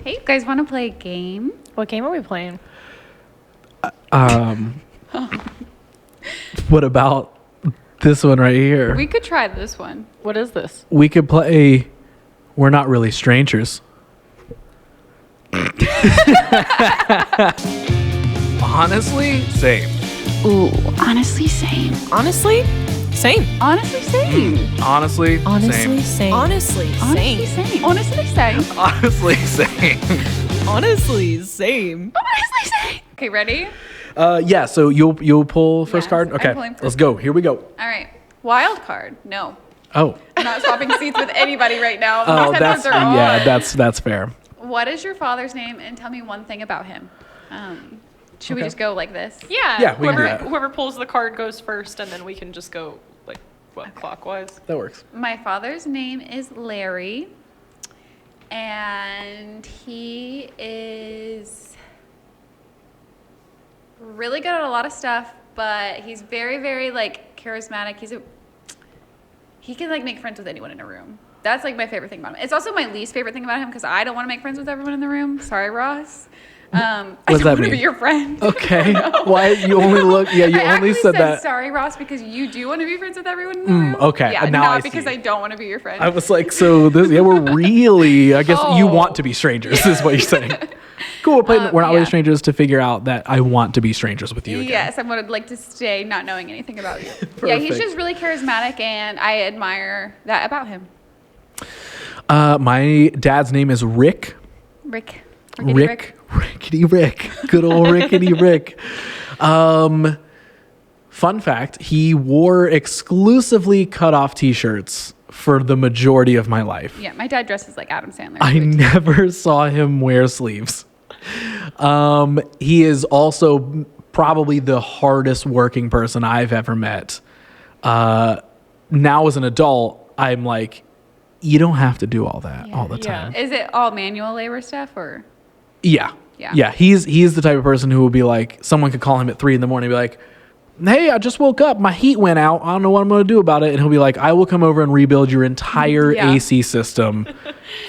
Hey, you guys want to play a game? What game are we playing? What about this one right here? We could try this one. What is this? We could play We're Not Really Strangers. Honestly, same. Ooh, honestly, same. Honestly, same. Honestly, same. Honestly, same. Same. Honestly, Honestly, same. Honestly, same. Honestly, same. Honestly, same. Honestly, same. Okay, ready? Yeah, so you'll pull first Yes, card? I'm Okay, pulling first let's go. Here we go. All right. Wild card. No. Oh. I'm not swapping seats with anybody right now. Oh, These that's headphones are on. that's fair. What is your father's name? And tell me one thing about him. Should we Okay. just go like this? Yeah, we can do that. Whoever pulls the card goes first, and then we can just go clockwise. That works. My father's name is Larry, and he is really good at a lot of stuff, but he's very, very like charismatic. He can like make friends with anyone in a room. That's like my favorite thing about him. It's also my least favorite thing about him because I don't want to make friends with everyone in the room. Sorry, Ross. I does don't that want to mean? be your friend. Okay. Why you only look? Yeah, you I only actually said that. Sorry, Ross, because you do want to be friends with everyone in the room. okay. Yeah, Now not I because see. I don't want to be your friend. I was like, so this? Yeah, we're really. I guess you Oh. want to be strangers, is what you're saying. Cool. We're playing. We're not really yeah. strangers to figure out that I want to be strangers with you again. Yes, I would like to stay not knowing anything about you. Yeah, he's Perfect. just really charismatic, and I admire that about him. My dad's name is Rick. Rickety Rick. Good old Rickety Rick. Fun fact, he wore exclusively cut off t-shirts for the majority of my life. Yeah, my dad dresses like Adam Sandler. I never saw him wear sleeves. He is also probably the hardest working person I've ever met. Now as an adult, I'm like, you don't have to do all that all the time. Is it all manual labor stuff or? Yeah. Yeah. Yeah. He's the type of person who will be like, someone could call him at 3 a.m. and be like, hey, I just woke up. My heat went out. I don't know what I'm going to do about it. And he'll be like, I will come over and rebuild your entire Yeah. AC system.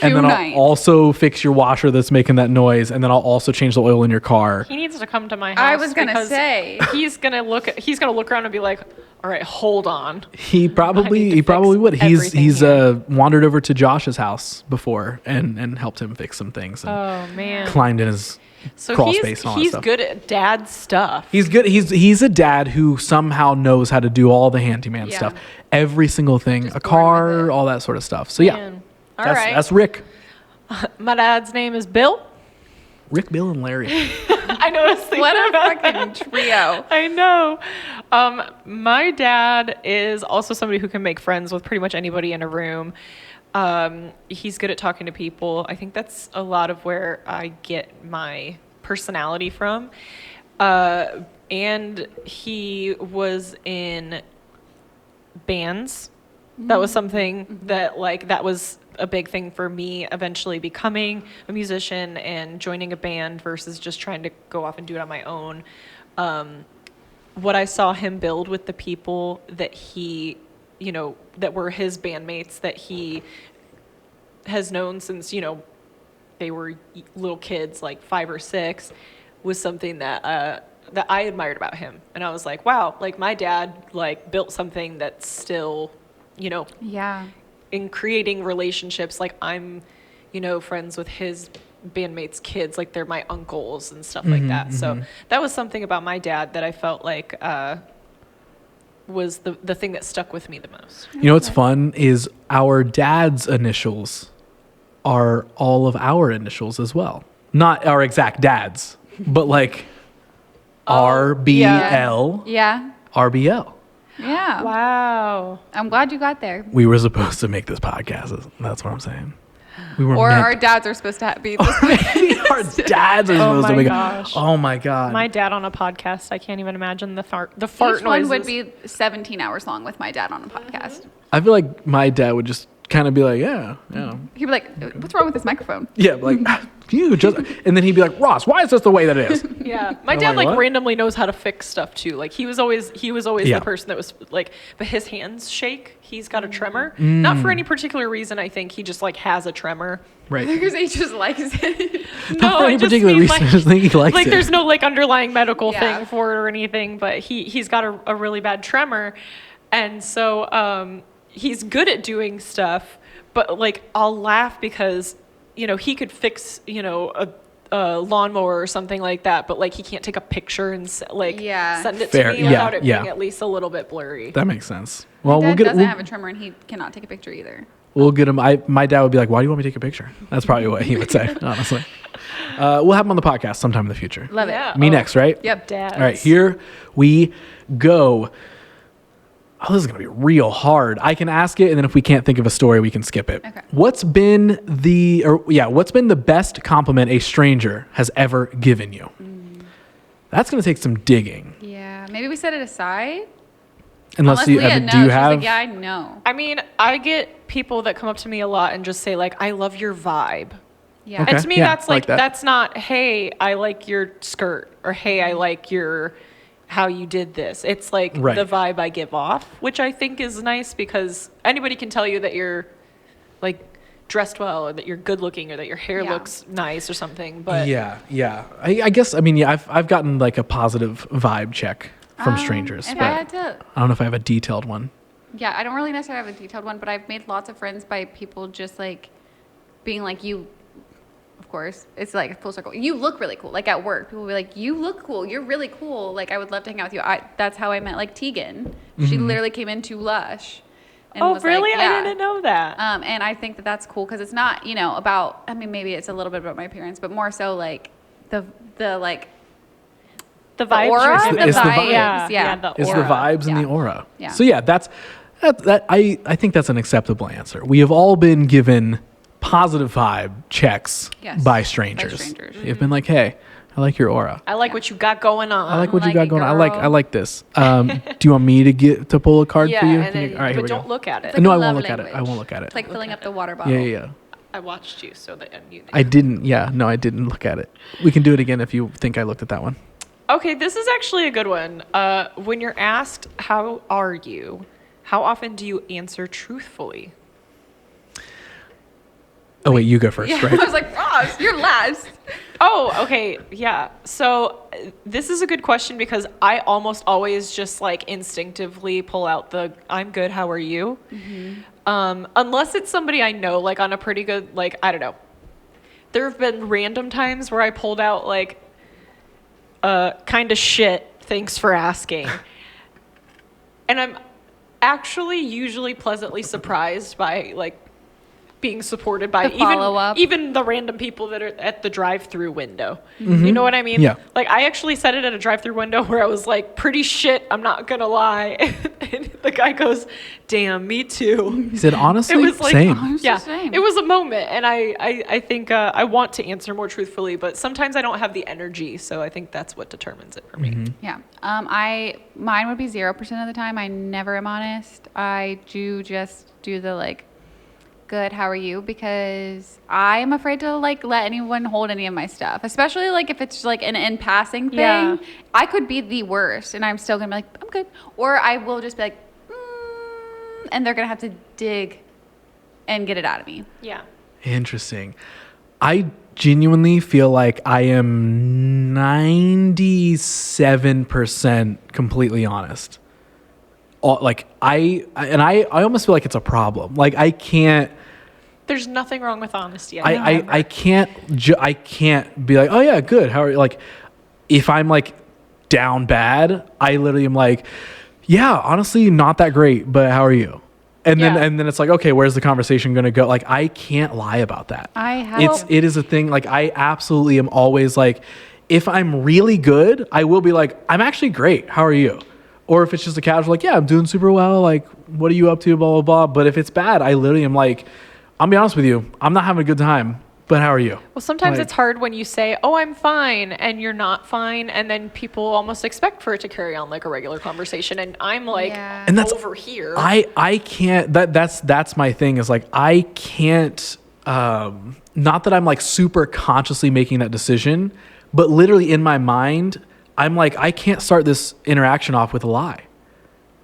And then Tonight. I'll also fix your washer that's making that noise. And then I'll also change the oil in your car. He needs to come to my house. I was gonna because say. he's gonna look around and be like, "All right, hold on." He probably fix would. He's everything wandered over to Josh's house before and helped him fix some things. And Oh man. climbed in his So crawl space and all that he's stuff. good at dad stuff. He's good. He's a dad who somehow knows how to do all the handyman Yeah. stuff, every single thing, Just a born with car, it. all that sort of stuff. So yeah, Man. All right. that's Rick, My dad's name is Bill. Rick, Bill, and Larry. I know. I was thinking What a about fucking trio. I know. My dad is also somebody who can make friends with pretty much anybody in a room. He's good at talking to people. I think that's a lot of where I get my personality from. And he was in bands. That was something that that was a big thing for me, eventually becoming a musician and joining a band versus just trying to go off and do it on my own. What I saw him build with the people that he, that were his bandmates that he has known since, they were little kids, like 5 or 6, was something that I admired about him. And I was like, wow, my dad built something that's still, Yeah. in creating relationships. I'm, friends with his bandmates' kids, they're my uncles and stuff like that. So that was something about my dad that I felt like was the thing that stuck with me the most. You know what's fun is our dad's initials are all of our initials as well. Not our exact dads, but RBL, Yeah. RBL. Yeah. Wow. I'm glad you got there. We were supposed to make this podcast. That's what I'm saying. We were Or meant our dads are supposed to be this. our dads are supposed to my make gosh. it. Oh my god. My dad on a podcast, I can't even imagine the fart Each noises. one would be 17 hours long with my dad on a podcast. I feel like my dad would just kind of be like, yeah. He'd be like, what's wrong with this microphone? Yeah, like, you just, and then he'd be like, Ross, why is this the way that it is? Yeah, my I'm dad like, what? randomly knows how to fix stuff too. He was always Yeah. the person that was but his hands shake. He's got a tremor, not for any particular reason. I think he just has a tremor, Right. Because he just likes it. No, For I any just particular mean reason, I like, just think he likes like it. there's no like underlying medical Yeah. thing for it or anything, but he's got a really bad tremor, and so he's good at doing stuff, but like I'll laugh because he could fix a lawnmower or something like that, but like he can't take a picture and Yeah. send it Fair. to me Yeah, without it yeah. being at least a little bit blurry. That makes sense. My Well, dad we'll get doesn't we'll, have a tremor, and he cannot take a picture either. we'll get him. My dad would be like, "Why do you want me to take a picture?" That's probably what he would say, honestly. We'll have him on the podcast sometime in the future. Love Yeah. it. Me next, right? Yep. Dads. All right, here we go. Oh, this is gonna be real hard. I can ask it, and then if we can't think of a story, we can skip it. Okay. What's been the best compliment a stranger has ever given you? That's gonna take some digging. Yeah. Maybe we set it aside. Unless you Leah do knows. you She's have? like, yeah, I know. I mean, I get people that come up to me a lot and just say like, "I love your vibe." Yeah. Okay. And to me, yeah, that's I like like that. that's not, "Hey, I like your skirt," or "Hey, I like your how you did this." It's like Right. the vibe I give off, which I think is nice because anybody can tell you that you're like dressed well or that you're good looking or that your hair Yeah. looks nice or something. But Yeah. I guess. I mean, yeah. I've gotten like a positive vibe check from strangers, If but I had to, I don't know if I have a detailed one. yeah, I don't really necessarily have a detailed one, but I've made lots of friends by people just like being like, you, of course, it's like a full circle. You look really cool. Like at work, people will be like, you look cool. You're really cool. Like I would love to hang out with you. That's how I met like Tegan. She literally came into Lush. And oh, was really? Like, yeah. I didn't know that. And I think that that's cool because it's not, about, I mean, maybe it's a little bit about my appearance, but more so like the like, The vibes aura? you're It's the- giving. it's the Yeah, vibes. yeah, Yeah. the It's aura. the vibes and Yeah. the aura. Yeah. So yeah, that I think that's an acceptable answer. We have all been given positive vibe checks Yes, by by strangers. strangers. You've been like, "Hey, I like your aura. I like what you got going on. I like what you like got it, going on. I girl." like this. Do you want me to pull a card yeah, for you? and then, All right, here but we don't go. look at it. It's like No, a I won't love look at it. I language. won't look at it. It's like filling up the water bottle. Yeah. I watched you, so that you. I didn't. Yeah, no, I didn't look at it. We can do it again if you think I looked at that one. Okay, this is actually a good one. When you're asked, "How are you?" how often do you answer truthfully? Oh wait, you go first, Yeah, right? I was like, Ross, you're last. Oh, okay, yeah. So this is a good question because I almost always just like instinctively pull out the "I'm good, how are you?" Unless it's somebody I know, like on a pretty good, like I don't know. There have been random times where I pulled out like, kind of shit. Thanks for asking. And I'm actually usually pleasantly surprised by like being supported by The follow-up. even the random people that are at the drive-through window. You know what I mean? Yeah. Like I actually said it at a drive-through window where I was like, "Pretty shit, I'm not gonna lie." And the guy goes, "Damn, me too." He said, "Honestly, It was like, same." Honestly, yeah, same. it was a moment, and I think I want to answer more truthfully, but sometimes I don't have the energy, so I think that's what determines it for me. Yeah. Mine would be 0% of the time. I never am honest. I do just do the like, "Good, how are you?" because I'm afraid to like let anyone hold any of my stuff, especially like if it's like an in passing thing. Yeah. I could be the worst, and I'm still gonna be like, "I'm good," or I will just be like, and they're gonna have to dig and get it out of me. Yeah. Interesting. I genuinely feel like I am 97% completely honest. Like I almost feel like it's a problem. Like I can't. There's nothing wrong with honesty. I can't be like, "Oh yeah, good. How are you?" Like if I'm like down bad, I literally am like, "Yeah, honestly, not that great, but how are you?" And Yeah. then it's like, "Okay, where's the conversation going to go?" Like I can't lie about that. It is a thing. Like I absolutely am always like, if I'm really good, I will be like, "I'm actually great. How are you?" Or if it's just a casual, like, "Yeah, I'm doing super well. Like, what are you up to?" Blah blah blah. But if it's bad, I literally am like, "I'll be honest with you, I'm not having a good time. But how are you?" Well, sometimes Like- it's hard when you say, "Oh, I'm fine," and you're not fine, and then people almost expect for it to carry on like a regular conversation, and I'm like, Yeah. And that's over here. I can't. That's my thing. Is like I can't. Not that I'm like super consciously making that decision, but literally in my mind, I'm like, I can't start this interaction off with a lie.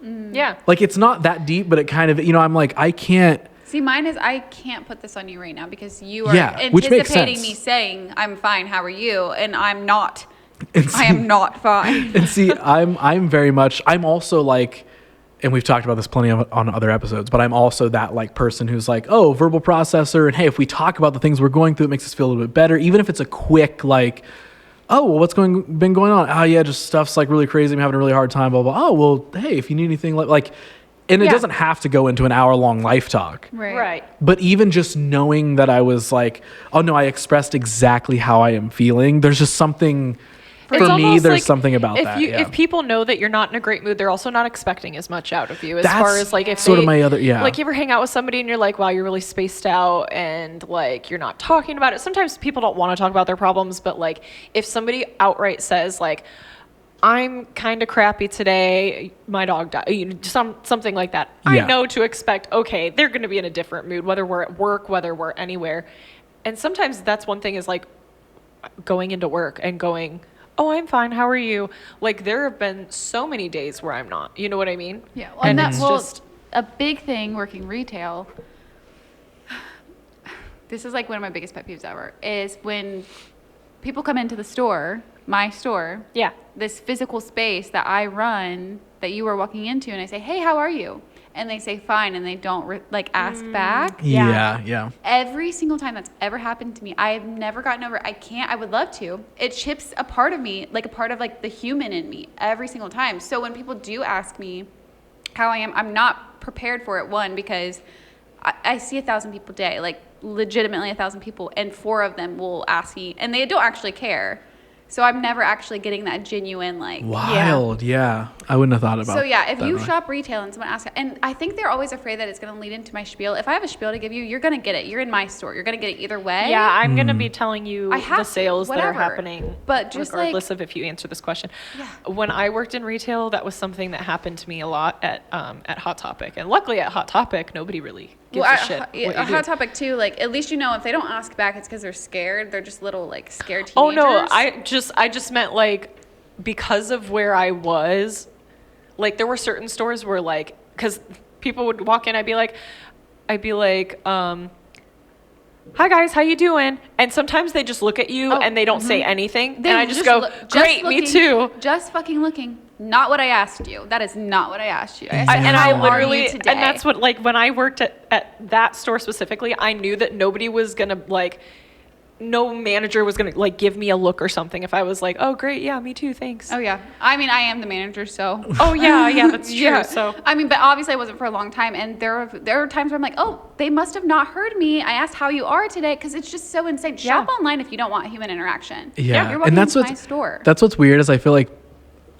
Yeah. Like it's not that deep, but it kind of, I'm like, I can't. See, mine is I can't put this on you right now because you are Yeah, which makes anticipating sense. me saying I'm fine. How are you? And I'm not. And I am not fine. And see, I'm very much, I'm also like, and we've talked about this plenty on other episodes, but I'm also that like person who's like, oh, verbal processor. And hey, if we talk about the things we're going through, it makes us feel a little bit better. Even if it's a quick like, oh, well, what's been going on? Oh yeah, just stuff's like really crazy. I'm having a really hard time, blah, blah. Oh, well, hey, if you need anything like, and it Yeah. doesn't have to go into an hour-long life talk. Right. But even just knowing that I was like, oh no, I expressed exactly how I am feeling. There's just something, for It's me, almost there's like something about if that. If people know that you're not in a great mood, they're also not expecting as much out of you. As That's far as like if sort of they- my other- yeah. Like you ever hang out with somebody and you're like, wow, you're really spaced out and like you're not talking about it. Sometimes people don't want to talk about their problems, but like if somebody outright says like, I'm kind of crappy today, my dog died, something like that. I Yeah. know to expect, okay, they're going to be in a different mood, whether we're at work, whether we're anywhere. And sometimes that's one thing is like going into work and going, oh, I'm fine. How are you? Like there have been so many days where I'm not. You know what I mean? Yeah, well, And and it's that's just a big thing working retail. This is like one of my biggest pet peeves ever is when people come into the store, my store, yeah. this physical space that I run that you are walking into, and I say, "Hey, how are you?" And they say, "Fine," and they don't like ask back. Yeah. Every single time that's ever happened to me, I have never gotten over it. I would love to. It chips a part of me, like a part of like the human in me every single time. So when people do ask me how I am, I'm not prepared for it. One, because I see 1,000 people a day, like legitimately 1,000 people, and 4 of them will ask me, and they don't actually care. So I'm never actually getting that genuine like. Wild, yeah. I wouldn't have thought about So yeah, if that you way. shop retail and someone asks, and I think they're always afraid that it's going to lead into my spiel. If I have a spiel to give you, you're going to get it. You're in my store. You're going to get it either way. Yeah, I'm going to be telling you I have the to, sales that are whatever. happening, But just regardless of if you answer this question. Yeah. When I worked in retail, that was something that happened to me a lot at Hot Topic, and luckily at Hot Topic, nobody really gives a shit. what you a do. hot topic too. Like at least you know if they don't ask back, it's because they're scared. They're just little like scared teenagers. Oh no, I just meant like because of where I was, like there were certain stores where like because people would walk in, I'd be like, hi guys, how you doing? And sometimes they just look at you and they don't say anything, and I just go, great, me too. Just fucking looking. Not what I asked you. That is not what I asked you. I said, And how I are literally, you today? and that's what, like, when I worked at that store specifically, I knew that nobody was gonna, like, no manager was gonna, like, give me a look or something if I was like, oh, great, yeah, me too, thanks. Oh yeah. I mean, I am the manager, so. Oh, yeah, that's true. Yeah. So, I mean, but obviously I wasn't for a long time, and there are times where I'm like, oh, they must have not heard me. I asked how you are today because it's just so insane. Shop online if you don't want human interaction. Yeah, You're walking into my store. That's what's weird is I feel like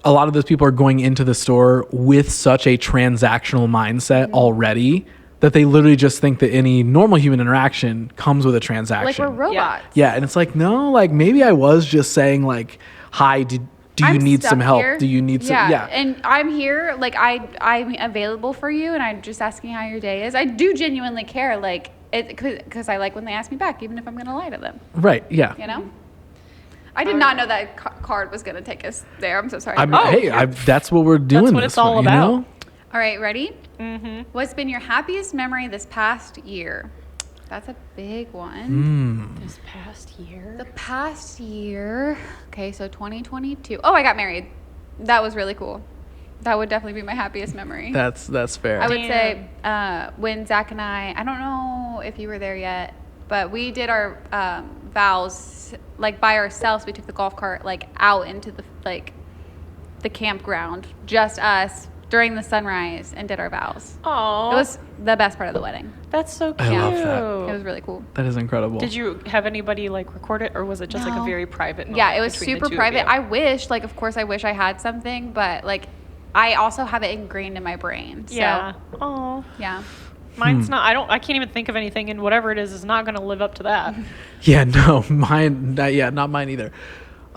a lot of those people are going into the store with such a transactional mindset already that they literally just think that any normal human interaction comes with a transaction. Like we're robots. Yeah, and it's like, no, like maybe I was just saying like, hi, do you I'm need some stuck help? here. Do you need some? Yeah. And I'm here, like I'm available for you, and I'm just asking how your day is. I do genuinely care, like because I like when they ask me back, even if I'm gonna lie to them. Right. Yeah. You know. I did not know that card was gonna take us there. I'm so sorry. That's what we're doing. That's what this it's all way, about. You know? All right, ready? Mm-hmm. What's been your happiest memory this past year? That's a big one. this past year. The past year. Okay, so 2022. Oh, I got married. That was really cool. That would definitely be my happiest memory. That's fair. I would say when Zach and I don't know if you were there yet, but we did our vows like by ourselves. We took the golf cart like out into the campground, just us during the sunrise, and did our vows. Oh, It was the best part of the wedding. that's so cute. I love that. It was really cool. That is incredible. Did you have anybody like record it, or was it just like a No. very private moment? Yeah, it was between the super two of private. you? I wish, like, of course, I wish I had something, but like, I also have it ingrained in my brain. So, Yeah. Oh, yeah. mine's not. I can't even think of anything, and whatever it is not going to live up to that. Yeah, no, mine. Not mine either.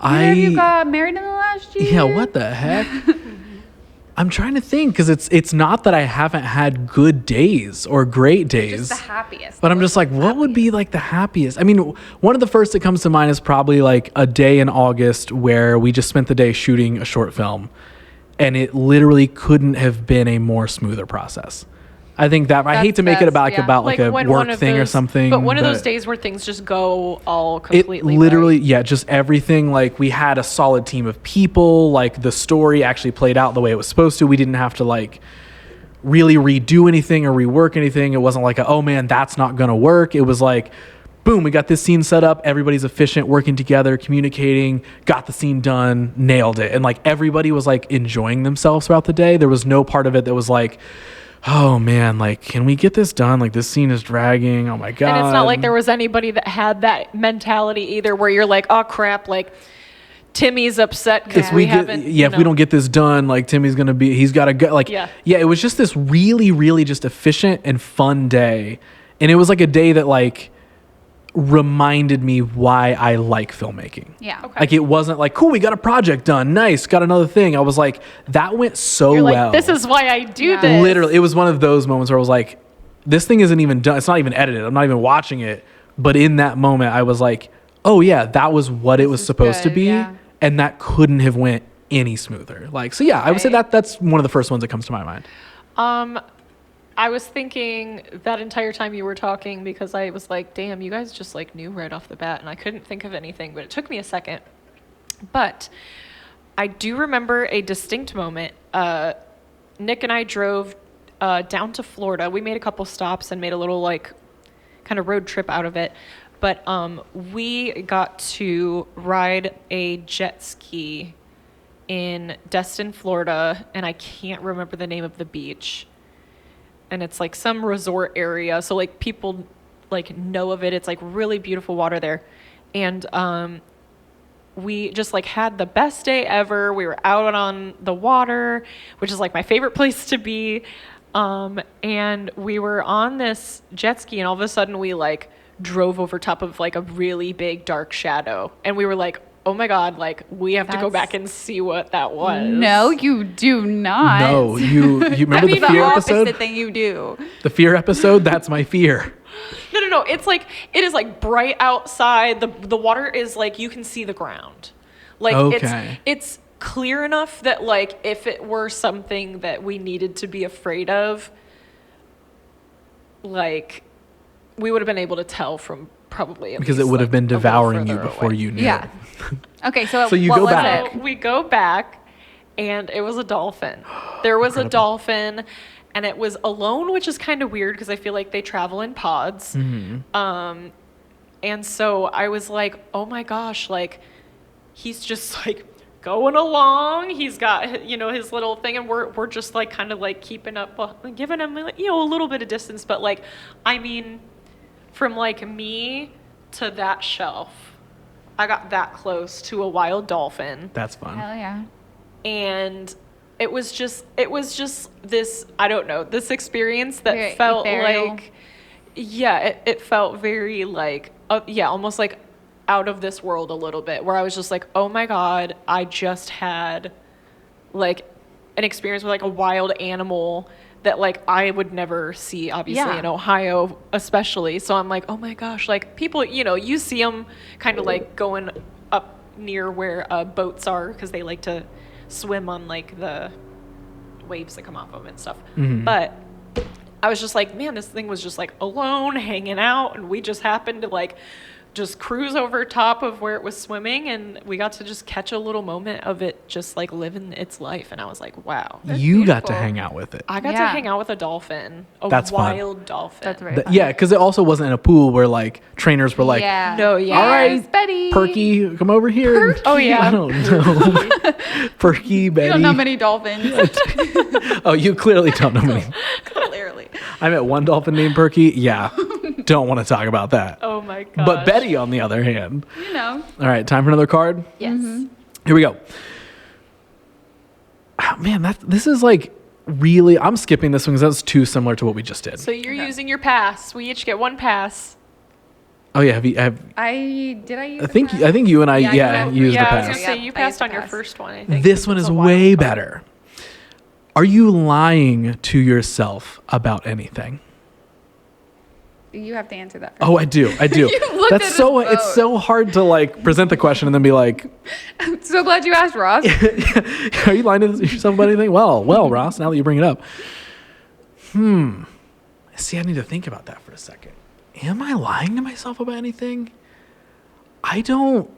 Either of you got married in the last year? Yeah, what the heck? I'm trying to think because it's not that I haven't had good days or great days. Just the happiest. But I'm just like, what would be like the happiest? I mean, one of the first that comes to mind is probably like a day in August where we just spent the day shooting a short film, and it literally couldn't have been a more smoother process. I think that I hate to make it best, about yeah. about like a when work one of thing or those- something. But one of those days where things just go all it completely literally, right. yeah, just everything. Like we had a solid team of people. Like the story actually played out the way it was supposed to. We didn't have to like really redo anything or rework anything. It wasn't like, oh man, that's not going to work. It was like, boom, we got this scene set up. Everybody's efficient, working together, communicating, got the scene done, nailed it. And like everybody was like enjoying themselves throughout the day. There was no part of it that was like, oh man, like, can we get this done? Like this scene is dragging. Oh my God. And it's not like there was anybody that had that mentality either where you're like, oh crap, like Timmy's upset because if we we get, haven't. if we don't get this done, like Timmy's gonna be, he's got to go. Like, Yeah. it was just this really, really just efficient and fun day, and it was like a day that like reminded me why I like filmmaking. Yeah. Okay. Like it wasn't like, cool, we got a project done, nice, got another thing. I was like, that went so You're like, well. this is why I do Yeah. this. Literally, it was one of those moments where I was like, this thing isn't even done. It's not even edited. I'm not even watching it. But in that moment, I was like, oh yeah, that was what it was is supposed to good, be. yeah. And that couldn't have went any smoother. Like, so yeah, I would say Right. that's one of the first ones that comes to my mind. I was thinking that entire time you were talking because I was like, damn, you guys just like knew right off the bat, and I couldn't think of anything, but it took me a second. But I do remember a distinct moment. Nick and I drove down to Florida. We made a couple stops and made a little like kind of road trip out of it. But we got to ride a jet ski in Destin, Florida, and I can't remember the name of the beach. And it's like some resort area, so like people like know of it. It's like really beautiful water there, and we just like had the best day ever. We were out on the water, which is like my favorite place to be, and we were on this jet ski, and all of a sudden we like drove over top of like a really big dark shadow, and we were like, oh my God, like we have to go That's- back and see what that was. No, you do not. No, you remember I mean, the fear the opposite episode? thing you do. The fear episode? That's my fear. No. It's like it is like bright outside. The water is like you can see the ground. Like Okay. it's clear enough that like if it were something that we needed to be afraid of, like we would have been able to tell from probably at Because it least, would have like, been a little devouring you further before away. you knew. Yeah. Okay, so, So you what go was back. it? So we go back, and it was a dolphin. There was a dolphin, and it was alone, which is kind of weird because I feel like they travel in pods. Mm-hmm. And so I was like, oh my gosh, like he's just like going along. He's got, you know, his little thing, and we're just like kind of like keeping up, giving him, you know, a little bit of distance. But like, I mean, from like me to that shelf, I got that close to a wild dolphin. That's fun. Hell yeah. And it was just this, I don't know, this experience that Very felt ethereal. like, yeah, it felt very like, yeah, almost like out of this world a little bit, where I was just like, oh my God, I just had like an experience with like a wild animal that like I would never see, obviously, Yeah. in Ohio especially. So I'm like, oh my gosh, like people, you know, you see them kind of like going up near where boats are because they like to swim on like the waves that come off them and stuff. Mhm. But I was just like, man, this thing was just like alone, hanging out, and we just happened to like just cruise over top of where it was swimming, and we got to just catch a little moment of it just like living its life. And I was like, wow, That's You got to beautiful. hang out with it. I got to Yeah. hang out with a dolphin, a That's fun. wild dolphin. That's right. Yeah, because it also wasn't in a pool where like trainers were like, yeah. No, yeah. all right, Here's Betty. Perky, come over here. Oh, yeah. I don't know. Perky, Betty. You don't know many dolphins. Oh, you clearly don't know many. Clearly. I met one dolphin named Perky. Yeah. Don't want to talk about that. Oh my god. But Betty, on the other hand. You know. All right, time for another card. Yes. Here we go. Oh, man, this is like really. I'm skipping this one because that's too similar to what we just did. So you're Okay. using your pass. We each get one pass. Oh yeah, I use I think you and I Yeah, used the yeah, I was pass. gonna say you Yeah, I passed used the on your pass. first one. I think This one It's is a wild way card. better. Are you lying to yourself about anything? You have to answer that first. Oh, I do. I do. You looked That's at so. his It's phone. so hard to like present the question and then be like, I'm so glad you asked, Ross. "Are you lying to yourself about anything?" Well, Ross. Now that you bring it up, See, I need to think about that for a second. Am I lying to myself about anything? I don't.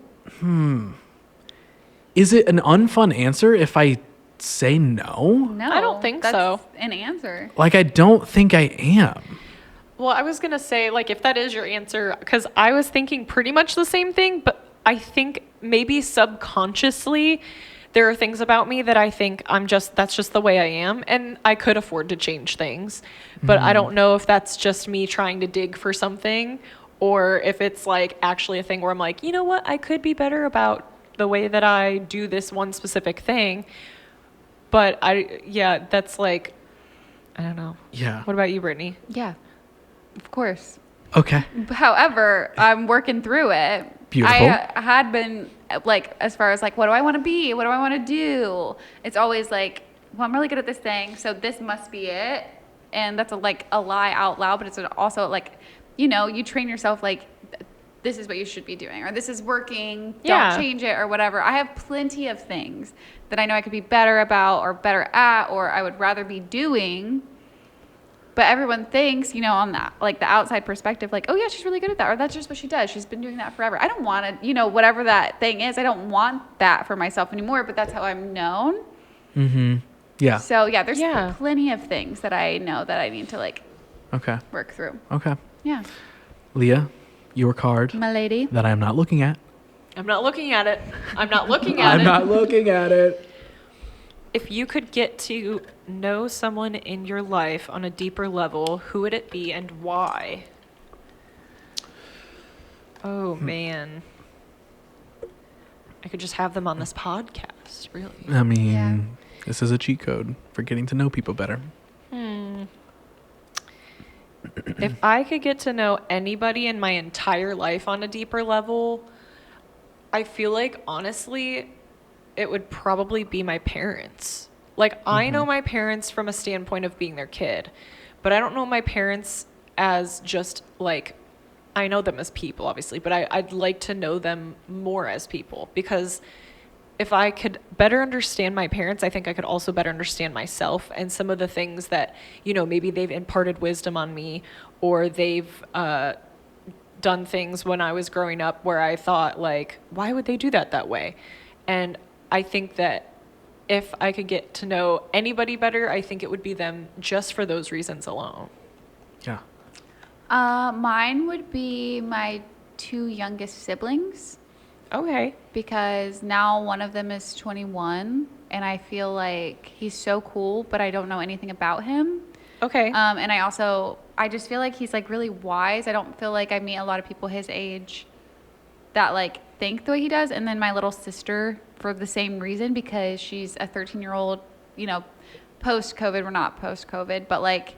Is it an unfun answer if I say no? No, I don't think so. That's an answer. Like, I don't think I am. Well, I was going to say, like, if that is your answer, because I was thinking pretty much the same thing, but I think maybe subconsciously there are things about me that I think that's just the way I am, and I could afford to change things. But I don't know if that's just me trying to dig for something, or if it's like actually a thing where I'm like, you know what, I could be better about the way that I do this one specific thing. But that's like, I don't know. Yeah. What about you, Brittany? Yeah, of course. Okay. However, I'm working through it. Beautiful. I had been like, as far as like, what do I want to be? What do I want to do? It's always like, well, I'm really good at this thing, so this must be it. And that's a lie out loud, but it's also like, you know, you train yourself like, this is what you should be doing, or this is working, Yeah. don't change it, or whatever. I have plenty of things that I know I could be better about or better at, or I would rather be doing. But everyone thinks, you know, on that, like the outside perspective, like, oh yeah, she's really good at that, or that's just what she does. She's been doing that forever. I don't want to, you know, whatever that thing is, I don't want that for myself anymore, but that's how I'm known. Mm-hmm. Yeah. So yeah, there's Yeah. plenty of things that I know that I need to like Okay. work through. Okay. Yeah. Leah, your card My lady. that I am not looking at. I'm not looking at it. I'm not looking at I'm it. not looking at it. If you could get to know someone in your life on a deeper level, who would it be and why? Oh, man. I could just have them on this podcast, really. I mean, Yeah. this is a cheat code for getting to know people better. If I could get to know anybody in my entire life on a deeper level, I feel like, honestly, it would probably be my parents. Like, I know my parents from a standpoint of being their kid, but I don't know my parents as just, like, I know them as people, obviously, but I'd like to know them more as people, because if I could better understand my parents, I think I could also better understand myself and some of the things that, you know, maybe they've imparted wisdom on me, or they've done things when I was growing up where I thought, like, why would they do that way? And I think that if I could get to know anybody better, I think it would be them, just for those reasons alone. Yeah. Mine would be my 2 youngest siblings, Okay. because now one of them is 21 and I feel like he's so cool, but I don't know anything about him. Okay. And I just feel like he's like really wise. I don't feel like I meet a lot of people his age that like think the way he does. And then my little sister, for the same reason, because she's a 13-year-old, you know, post-COVID. We're not post-COVID, but like,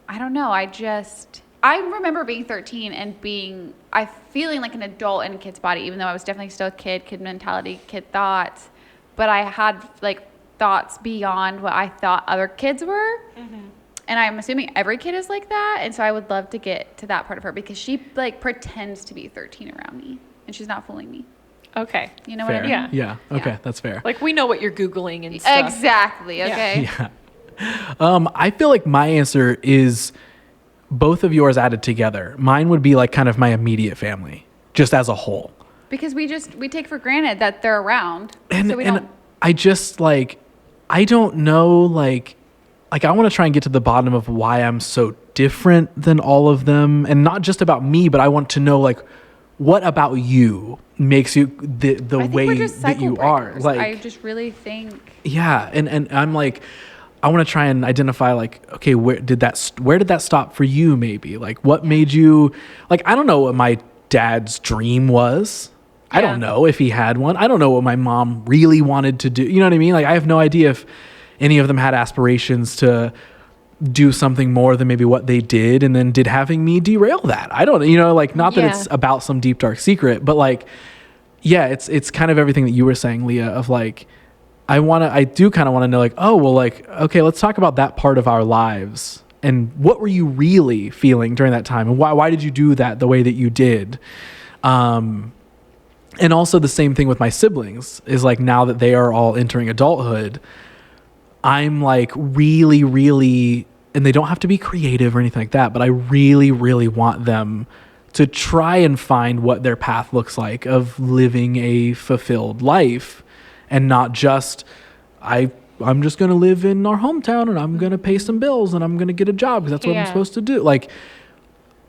I don't know. I remember being 13 and feeling like an adult in a kid's body, even though I was definitely still a kid mentality, kid thoughts. But I had like thoughts beyond what I thought other kids were. Mm-hmm. And I'm assuming every kid is like that. And so I would love to get to that part of her, because she like pretends to be 13 around me and she's not fooling me. Okay. You know Fair. what I mean? Yeah. Yeah. Okay. Yeah. That's fair. Like, we know what you're Googling and stuff. Exactly. Okay. Yeah. I feel like my answer is both of yours added together. Mine would be like kind of my immediate family, just as a whole. Because we take for granted that they're around. And so we and don't. I just like, I don't know, like I want to try and get to the bottom of why I'm so different than all of them, and not just about me, but I want to know like what about you makes you the I think way we're just that you are. cycle breakers. Like, I just really think. yeah, and I'm like, I want to try and identify like, okay, where did that stop for you? Maybe like what made you like, I don't know what my dad's dream was. I Yeah. don't know if he had one. I don't know what my mom really wanted to do. You know what I mean? Like, I have no idea if any of them had aspirations to do something more than maybe what they did, and then did having me derail that. I don't, you know, like, not that Yeah. it's about some deep dark secret, but like, yeah, it's kind of everything that you were saying, Leah, of like, I do kind of want to know, like, oh, well, like, okay, let's talk about that part of our lives. And what were you really feeling during that time? And why did you do that the way that you did? And also the same thing with my siblings is like, now that they are all entering adulthood, I'm like really, really and they don't have to be creative or anything like that, but I really, really want them to try and find what their path looks like of living a fulfilled life, and not just, I'm just going to live in our hometown and I'm going to pay some bills and I'm going to get a job because that's what I'm supposed to do. Like,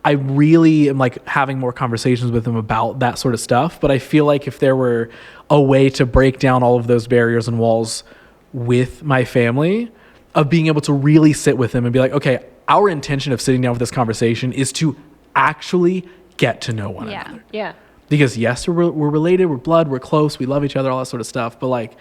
I really am like having more conversations with them about that sort of stuff. But I feel like if there were a way to break down all of those barriers and walls with my family, of being able to really sit with them and be like, okay, our intention of sitting down with this conversation is to actually get to know one another. Yeah. Because yes, we're related, we're blood, we're close, we love each other, all that sort of stuff. But like,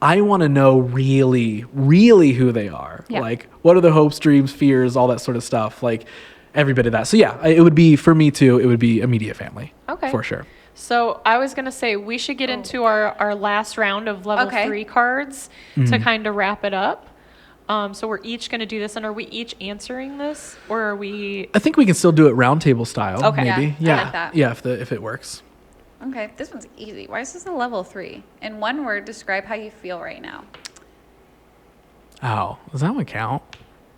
I want to know really, really who they are. Yeah. Like, what are the hopes, dreams, fears, all that sort of stuff. Like, every bit of that. So yeah, it would be, for me too, it would be immediate family. Okay. For sure. So I was going to say we should get into our last round of level 3 cards to kind of wrap it up. So we're each going to do this, and are we each answering this, or are we? I think we can still do it round table style. Okay. Maybe. Yeah, I Yeah. like that. Yeah. If it works. Okay, this one's easy. Why is this a level 3? In one word, describe how you feel right now. Oh, does that one count?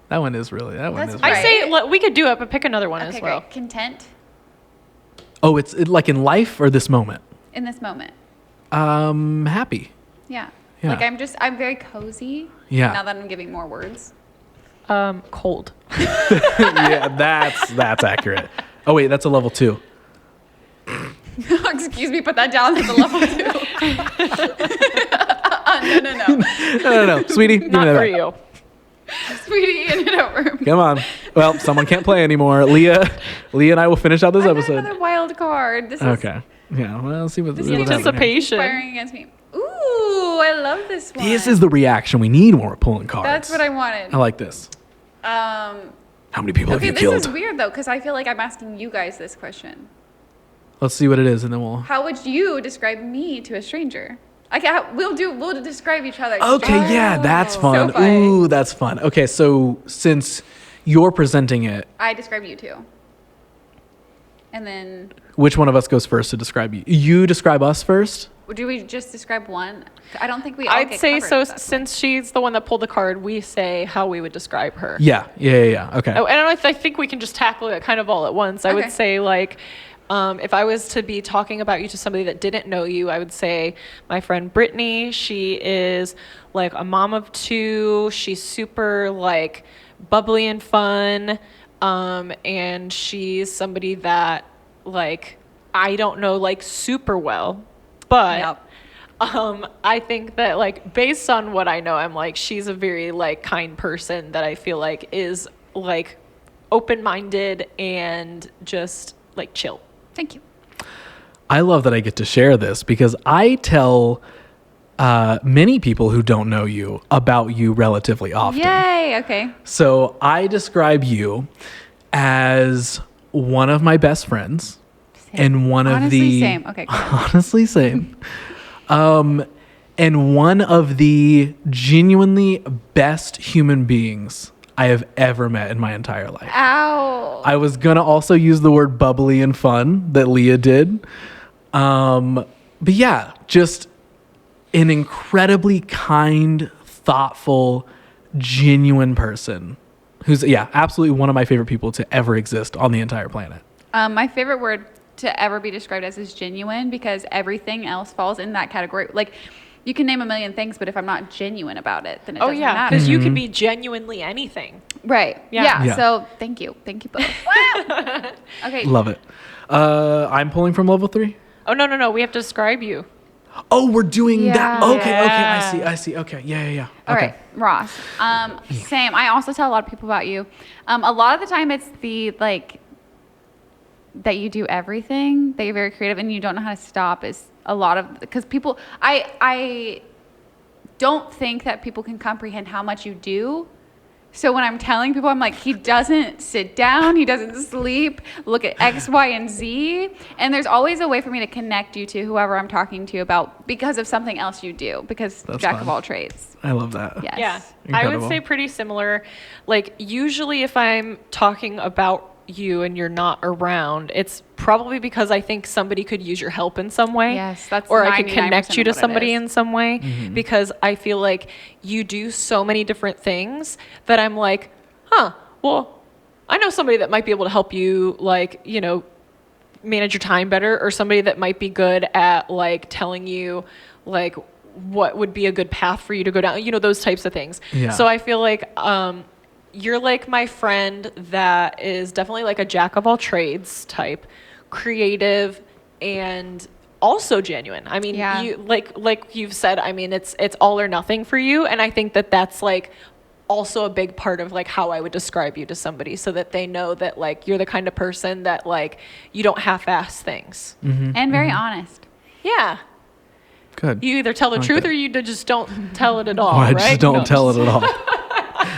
That one is really. That one That's is. right. I say we could do it, but pick another one as well. Great. Content Oh, it's like in life or this moment. in this moment. Happy. Yeah. Yeah. Like I'm very cozy. Yeah. Now that I'm giving more words. Cold. Yeah, that's accurate. Oh wait, that's a level 2. Excuse me, put that down. That's a level 2. No. No, sweetie. give me Not that for back. you. Sweetie, in it over. Come on. Well, someone can't play anymore. Leah and I will finish out this I got episode. another wild card. This is Okay. Yeah. Well, let's see what This see is what's happening here. Anticipation. firing against me. Ooh, I love this one. This is the reaction we need when we're pulling cards. That's what I wanted. I like this. How many people Okay, have this you is killed? weird though, because I feel like I'm asking you guys this question. Let's see what it is, and then we'll. How would you describe me to a stranger? We'll describe each other. to Okay, strangers. yeah, that's So fun. fun. Ooh, that's fun. Okay, so since you're presenting it, I describe you too. And then, which one of us goes first to describe you? You describe us first? do we just describe one? I don't think we all I'd get say covered so. with that. Since she's the one that pulled the card, we say how we would describe her. Yeah. Okay. Oh, and I think we can just tackle it kind of all at once. I Okay. would say like, if I was to be talking about you to somebody that didn't know you, I would say my friend Brittany. She is like a mom of 2. She's super like bubbly and fun, and she's somebody that like I don't know like super well, but. Yep. I think that like based on what I know, I'm like she's a very like kind person that I feel like is like open-minded and just like chill. Thank you. I love that I get to share this because I tell many people who don't know you about you relatively often. Yay. Okay. So I describe you as one of my best friends and one of Honestly, the same. Okay. Go ahead. honestly same. And one of the genuinely best human beings I have ever met in my entire life. Ow. I was gonna also use the word bubbly and fun that Leah did. But yeah, just an incredibly kind, thoughtful, genuine person who's, absolutely one of my favorite people to ever exist on the entire planet. My favorite word to ever be described as is genuine, because everything else falls in that category. Like, you can name a million things, but if I'm not genuine about it, then it doesn't matter. because you can be genuinely anything. Right. Yeah. Yeah. So thank you both. Okay. Love it. I'm pulling from level 3. Oh no, we have to describe you. Oh, we're doing that. Yeah. Okay. I see. Okay. Yeah. All Okay. right, Ross. Same. I also tell a lot of people about you. A lot of the time, it's the like that you do everything, that you're very creative, and you don't know how to stop. Is a lot of because people. I don't think that people can comprehend how much you do. So when I'm telling people, I'm like, he doesn't sit down, he doesn't sleep, look at X, Y, and Z. And there's always a way for me to connect you to whoever I'm talking to about because of something else you do, because That's jack fun. of all trades. I love that. Yes. Yeah, Incredible. I would say pretty similar. Like usually if I'm talking about you and you're not around, it's probably because I think somebody could use your help in some way. Yes, that's or I could 99% connect you of to what it somebody is. in some way, because I feel like you do so many different things that I'm like, well, I know somebody that might be able to help you, like, you know, manage your time better, or somebody that might be good at like telling you like what would be a good path for you to go down, you know, those types of things. Yeah. So I feel like you're like my friend that is definitely like a jack of all trades type, creative, and also genuine. I mean, Yeah. you like you've said, I mean, it's all or nothing for you, and I think that that's like also a big part of like how I would describe you to somebody, so that they know that like you're the kind of person that like you don't half-ass things. And very honest. Yeah. Good. You either tell the I like truth that. or you just don't tell it at all, Or I right? just don't No, tell it at all.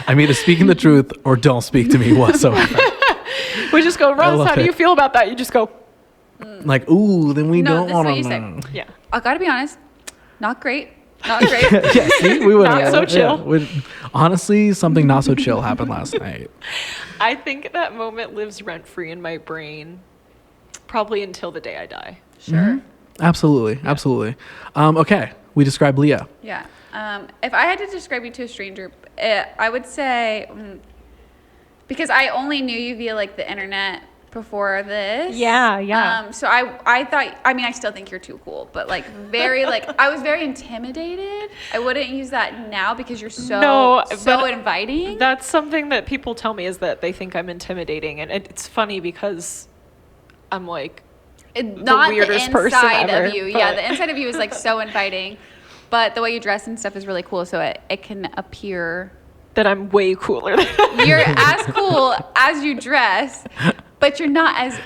I'm either speaking the truth or don't speak to me whatsoever. We just go, Ross, love how do it. you feel about that? You just go, Like, ooh, then we No, don't this is want what you to say. know. yeah. I gotta be honest, not great. Not great. Yeah, see, we would Not so chill. Honestly, something not so chill happened last night. I think that moment lives rent free in my brain, probably until the day I die. Sure. Absolutely, absolutely. Okay, we described Leah. Yeah. If I had to describe you to a stranger, I would say, because I only knew you via like the internet before this. Yeah. So I thought, I mean, I still think you're too cool, but like very like, I was very intimidated. I wouldn't use that now because you're so but inviting. That's something that people tell me, is that they think I'm intimidating, and it's funny because I'm like Not the weirdest person inside ever, of you. Yeah, but- the inside of you is like so inviting, but the way you dress and stuff is really cool. So it can appear that I'm way cooler than you're as cool as you dress, but you're not as,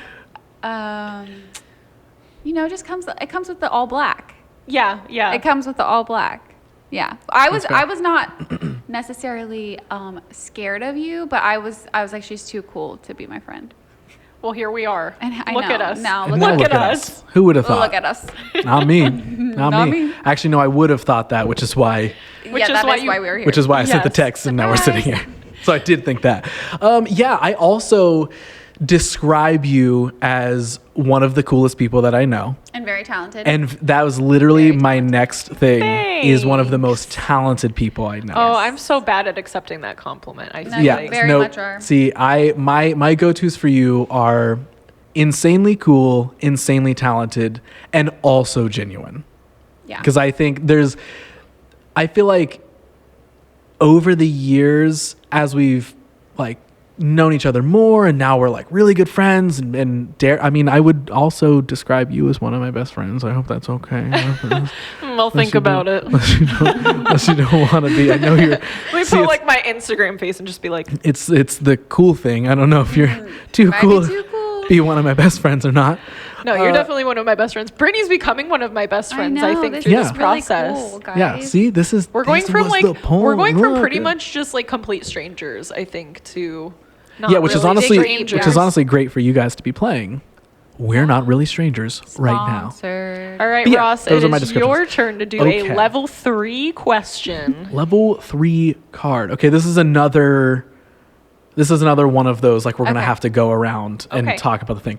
just it comes with the all black. Yeah. It comes with the all black. Yeah. I was Okay. not necessarily scared of you, but I was like, she's too cool to be my friend. Well, here we are. And I look know. at us. Now And look now at us. Who would have thought? Look at us. Not me. Not, Not me. me. Actually, no, I would have thought that, which is why Which is that why is you- why we were here. which is why I sent the Yes. text, and now we're sitting Surprise. here. So I did think that. Yeah, I also describe you as one of the coolest people that I know. And very talented. And that was literally Very my next thing, is one of the most talented people I know. Oh, I'm so bad at accepting that compliment. I No, feel you like. very much are. See, my go-tos for you are insanely cool, insanely talented, and also genuine. yeah. Because I feel like over the years, as we've like known each other more, and now we're like really good friends, I would also describe you as one of my best friends. I hope that's okay. I'll think about it. Unless you don't want to be. I know you're. Let me See, put it's- like my Instagram face and just be like, it's the cool thing. I don't know if you're too Might be cool too to cool. be one of my best friends or not. no, you're definitely one of my best friends. Brittany's becoming one of my best friends, I, think, through is this really process. cool, guys. Yeah. See, this is. We're going this from was like the point. we're going from Look. pretty much just like complete strangers, I think, to not Yeah, which is really honestly strangers. great for you guys to be playing. We're not really strangers right now. Sponsored. All right, But yeah, Ross, those it are my is your descriptions. turn to do Okay. a level 3 question. Level 3 card. Okay, this is another one of those, like, we're gonna Okay. have to go around and Okay. talk about the thing.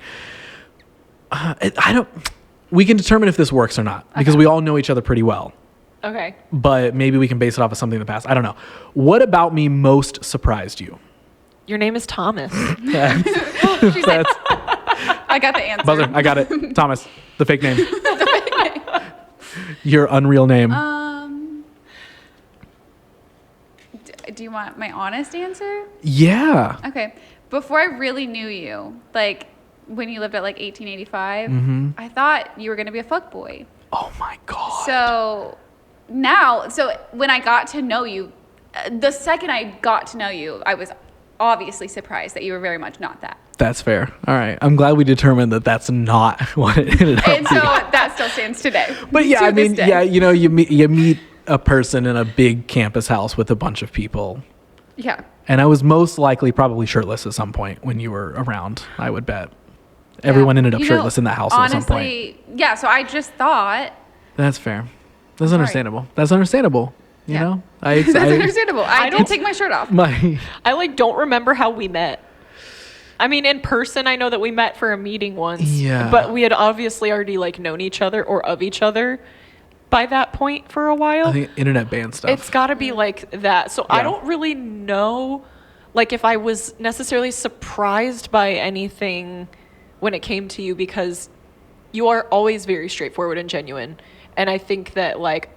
I don't. We can determine if this works or not because we all know each other pretty well. Okay. But maybe we can base it off of something in the past. I don't know. What about me most surprised you? Your name is Thomas. She's like, I got the answer. Buzzer, I got it. Thomas, the fake name. Your unreal name. Do you want my honest answer? Yeah. Okay. Before I really knew you, like when you lived at like 1885, Mm-hmm. I thought you were going to be a fuckboy. Oh my God. So when I got to know you, the second I got to know you, I was obviously surprised that you were very much not that. That's fair. All right. I'm glad we determined that that's not what it ended up And so being. that still stands today. But yeah, to I this mean, day. yeah, you meet a person in a big campus house with a bunch of people. Yeah. And I was most likely probably shirtless at some point when you were around, I would bet. Everyone Yeah. ended up You know, shirtless in that house at some point. Honestly, yeah. So I just thought, That's fair. That's Sorry. understandable. That's understandable. You Yeah. know? that's understandable. I don't- did take my shirt off. my I like don't remember how we met. I mean, in person, I know that we met for a meeting once. Yeah. But we had obviously already like known each other or of each other by that point for a while. I think internet banned stuff. It's got to be like that. So I Yeah. don't really know like if I was necessarily surprised by anything when it came to you, because you are always very straightforward and genuine. And I think that like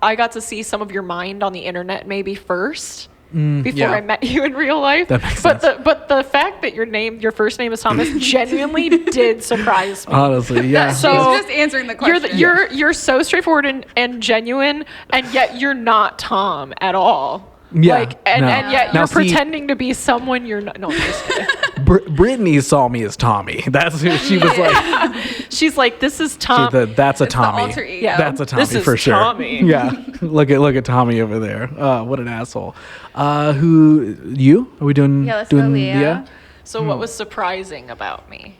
I got to see some of your mind on the internet maybe first before I met you in real life. That makes but sense. the fact that your first name is Thomas genuinely did surprise me. Honestly, yeah. So He's just answering the question. You're so straightforward and genuine, and yet you're not Tom at all. Yeah, Like and, no. and yet Now you're see- pretending to be someone you're not. No, I'm just kidding. Brittany saw me as Tommy. That's who she was like. She's like, this is Tom. That's a It's the Tommy. alter ego. Yeah. That's a Tommy This is for sure. Tommy. Yeah. Look at Tommy over there. What an asshole. Who you? Are we doing? Yeah, let's go, doing Leah. So what was surprising about me?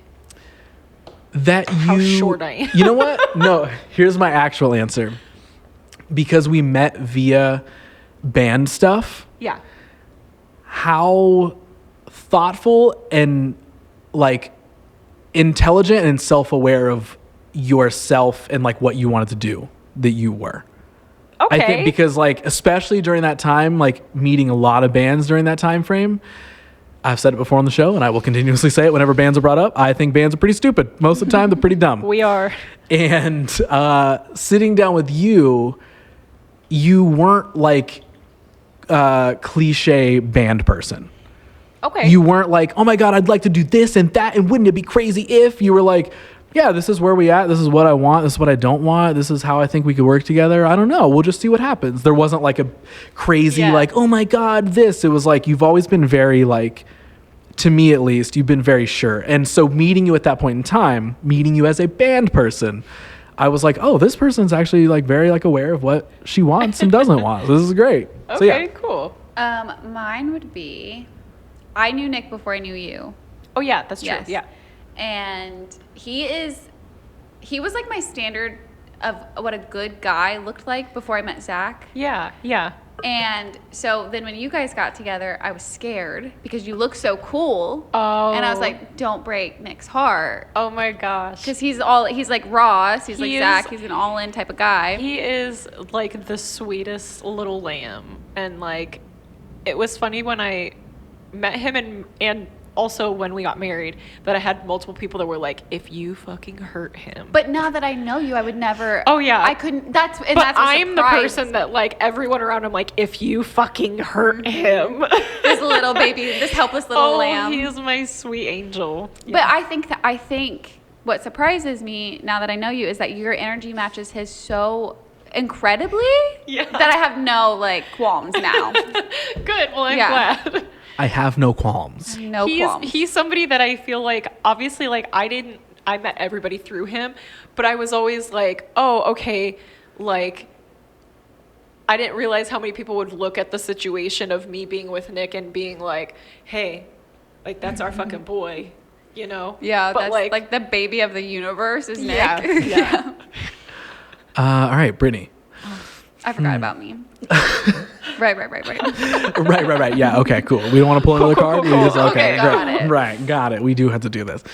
That you. How short I am. You know what? No. Here's my actual answer. Because we met via band stuff. Yeah. How thoughtful and like intelligent and self-aware of yourself and like what you wanted to do that you were. Okay. I think because like especially during that time, like meeting a lot of bands during that time frame, I've said it before on the show and I will continuously say it whenever bands are brought up. I think bands are pretty stupid. Most of the time they're pretty dumb. We are. And sitting down with you, you weren't like cliche band person. Okay. You weren't like, oh my God, I'd like to do this and that. And wouldn't it be crazy if you were like, yeah, this is where we at. This is what I want. This is what I don't want. This is how I think we could work together. I don't know. We'll just see what happens. There wasn't like a crazy, Yeah. like, oh my God, this. It was like, you've always been very like, to me at least, you've been very sure. And so meeting you at that point in time, meeting you as a band person, I was like, oh, this person's actually like very like aware of what she wants and doesn't want. This is great. Okay, So yeah. cool. Mine would be, I knew Nick before I knew you. Oh yeah, that's true. Yes. Yeah. And he was like my standard of what a good guy looked like before I met Zach. Yeah. Yeah. And so then when you guys got together, I was scared because you look so cool. Oh. And I was like, don't break Nick's heart. Oh my gosh. Because he's like Ross. He's like He is- Zach. He's an all in type of guy. He is like the sweetest little lamb. And like, it was funny when I met him and also when we got married that I had multiple people that were like, if you fucking hurt him. But now that I know you, I would never. Oh, yeah. I couldn't. That's what I'm the surprised. person that like everyone around him like, if you fucking hurt him. This little baby, this helpless little Oh, lamb. he is my sweet angel. But I think what surprises me now that I know you is that your energy matches his so incredibly Yeah. that I have no like qualms now. Good. Well, I'm Yeah. glad. I have no qualms. No qualms. He's somebody that I feel like, obviously, like I met everybody through him, but I was always like, oh, okay, like I didn't realize how many people would look at the situation of me being with Nick and being like, hey, like that's our fucking boy, you know? Yeah, but that's like the baby of the universe is Nick. Yeah, yeah. All right, Brittany. I forgot about me. Right. right. Yeah. Okay. Cool. We don't want to pull another card. We just- Okay, got great. it. Right. Got it. We do have to do this.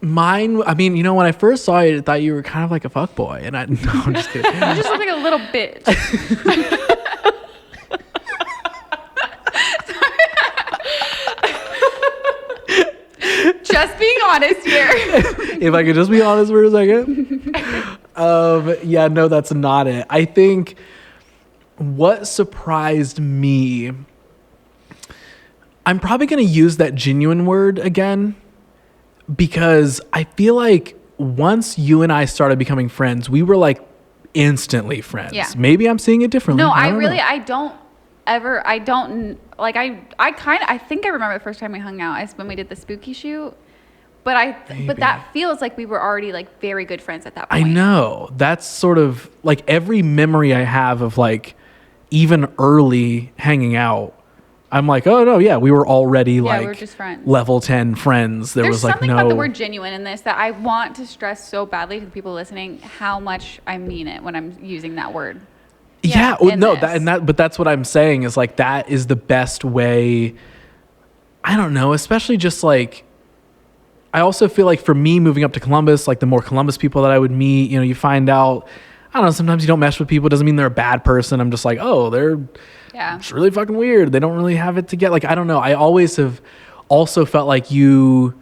Mine. I mean, you know, when I first saw you, I thought you were kind of like a fuck boy, and no, I'm just kidding. You just look like a little bitch. Just being honest here. If I could just be honest for a second. Yeah. No, that's not it. I think what surprised me. I'm probably going to use that genuine word again because I feel like once you and I started becoming friends, we were like instantly friends. Yeah. Maybe I'm seeing it differently. No, I don't really, know. I think I remember the first time we hung out is when we did the spooky shoot. But Maybe. but that feels like we were already like very good friends at that I point. know. That's sort of like every memory I have of like even early hanging out. I'm like, oh no, yeah, we were already like we're just friends. level 10 friends. There There's was like something no about the word genuine in this that I want to stress so badly to the people listening how much I mean it when I'm using that word. Yeah, well, in no, this. but that's what I'm saying is like that is the best way. I don't know, especially just like I also feel like for me moving up to Columbus, like the more Columbus people that I would meet, you know, you find out, I don't know, sometimes you don't mesh with people. It doesn't mean they're a bad person. I'm just like, oh, they're Yeah. It's really fucking weird. They don't really have it together. Like, I don't know. I always have also felt like you,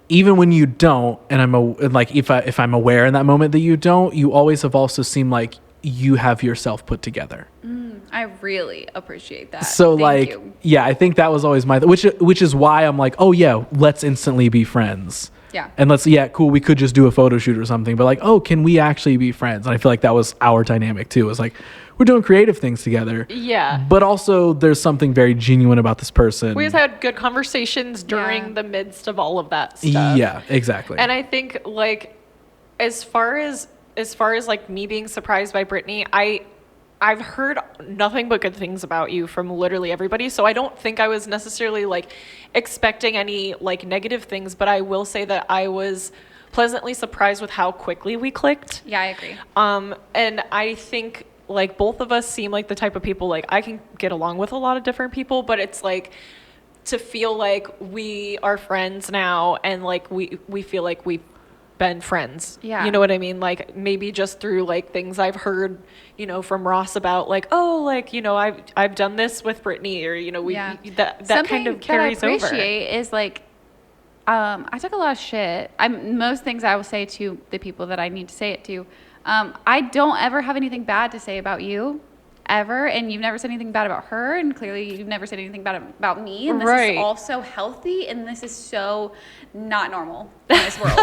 even when you don't, and like if I'm aware in that moment that you don't, you always have also seemed like you have yourself put together. I really appreciate that. So Thank you. yeah, I think that was always which is why I'm like, oh yeah, let's instantly be friends. Yeah. And cool, we could just do a photo shoot or something, but like, oh, can we actually be friends? And I feel like that was our dynamic too. It was like, we're doing creative things together. Yeah. But also there's something very genuine about this person. We just had good conversations during the midst of all of that stuff. Yeah, exactly. And I think like as far as like me being surprised by Brittany, I've heard nothing but good things about you from literally everybody. So I don't think I was necessarily like expecting any like negative things, but I will say that I was pleasantly surprised with how quickly we clicked. Yeah, I agree. And I think like both of us seem like the type of people, like I can get along with a lot of different people, but it's like to feel like we are friends now and like we feel like we've been friends. Yeah. You know what I mean? Like maybe just through like things I've heard, you know, from Ross about like, oh, like, you know, I've done this with Brittany, or, you know, that kind of carries that I over. appreciate is like, I took a lot of shit. Most things I will say to the people that I need to say it to. I don't ever have anything bad to say about you, ever, and you've never said anything bad about her, and clearly you've never said anything bad about me, and this is all so healthy, and this is so not normal in this world.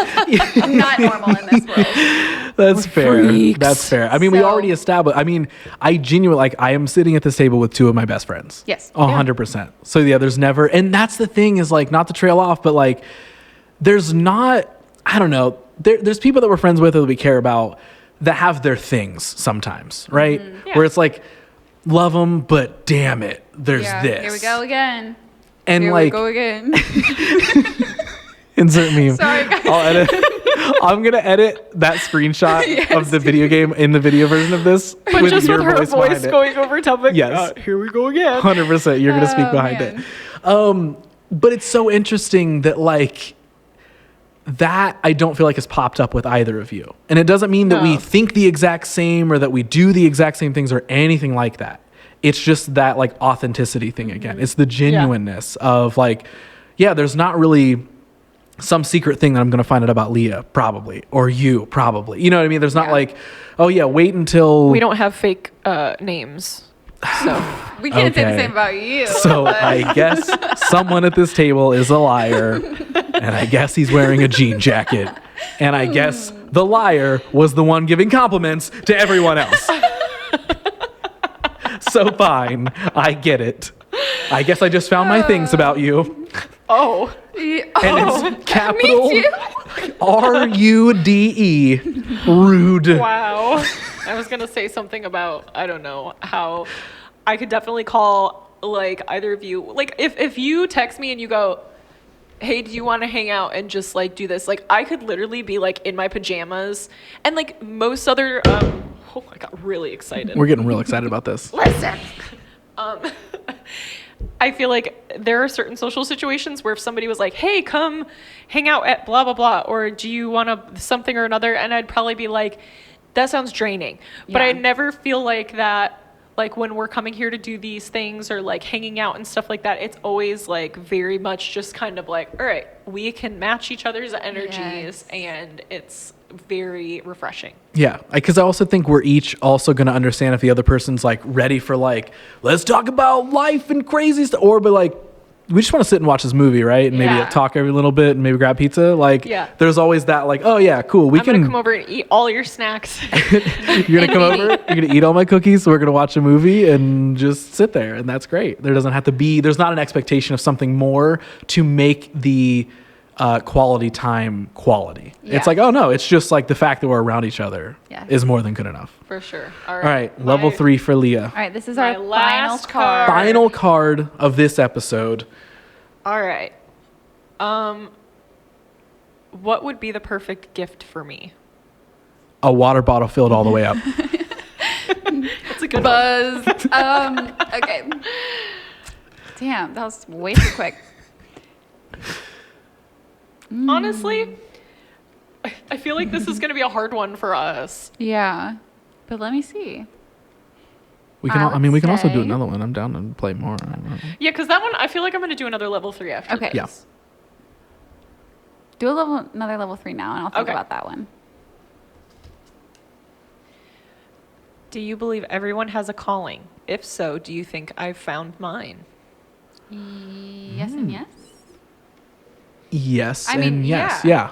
Not normal in this world. That's fair. Freaks. That's fair. I mean, we already established. I mean, I genuinely, like, I am sitting at this table with two of my best friends. Yes. 100%. So yeah, there's never, and that's the thing is like, not to trail off, but like, there's not, I don't know, there's people that we're friends with or that we care about that have their things sometimes, right? Mm-hmm. Yeah. Where it's like, love them, but damn it, there's this. Here we go again. And Here like, we go again. insert meme. Sorry, guys. I'll edit. I'm gonna edit that screenshot of the video game in the video version of this But with just your with her voice behind voice it. going over top of Yes. here we go again. 100%. You're gonna speak Oh, behind man. it. But it's so interesting that like that I don't feel like has popped up with either of you, and it doesn't mean that we No. think the exact same or that we do the exact same things or anything like that. It's just that like authenticity thing again. It's the genuineness of like, yeah, there's not really some secret thing that I'm going to find out about Leah probably, or you probably, you know what I mean? There's not Yeah. like, oh yeah, wait until We don't have fake names. So We can't say the Okay. same about you. So but- I guess someone at this table is a liar, and I guess he's wearing a jean jacket, and I guess the liar was the one giving compliments to everyone else. So fine, I get it. I guess I just found my things about you, oh. and it's capital Me too. RUDE, rude. Wow. I was going to say something about, I don't know, how I could definitely call like either of you. Like if you text me and you go, hey, do you want to hang out and just like do this? Like I could literally be like in my pajamas, and like most other, oh, I got really excited. We're getting real excited about this. Listen. I feel like there are certain social situations where if somebody was like, hey, come hang out at blah, blah, blah, or do you want to something or another? And I'd probably be like, that sounds draining. But I Yeah. never feel like that, like when we're coming here to do these things or like hanging out and stuff like that, it's always like very much just kind of like, all right, we can match each other's energies Yes. and it's very refreshing. Yeah, because I also think we're each also going to understand if the other person's like ready for like, let's talk about life and crazy stuff, or but like, we just want to sit and watch this movie, right? And maybe Yeah. talk every little bit and maybe grab pizza. Like, Yeah. there's always that like, oh yeah, cool. I'm going to come over and eat all your snacks. You're gonna come over. You're gonna eat all my cookies. We're gonna watch a movie and just sit there, and that's great. There doesn't have to be. There's not an expectation of something more to make the quality time quality. Yeah. It's like, oh no, it's just like the fact that we're around each other Yeah. is more than good enough. For sure. All right, level 3 for Leah. All right, this is My our final last card. card. Final card of this episode. All right. What would be the perfect gift for me? A water bottle filled all the way up. That's a good one. Buzz. Okay. Damn, that was way too quick. Honestly, I feel like this is going to be a hard one for us. Yeah, but let me see. We can. I I mean, we can also do say- another one. I'm down to play more. I don't know. Yeah, because that one, I feel like I'm going to do another level 3 after Okay. Yeah. this. Do another level 3 now, and I'll think Okay. about that one. Do you believe everyone has a calling? If so, do you think I've found mine? Yes and yes. Yes. I mean, and yes. yeah.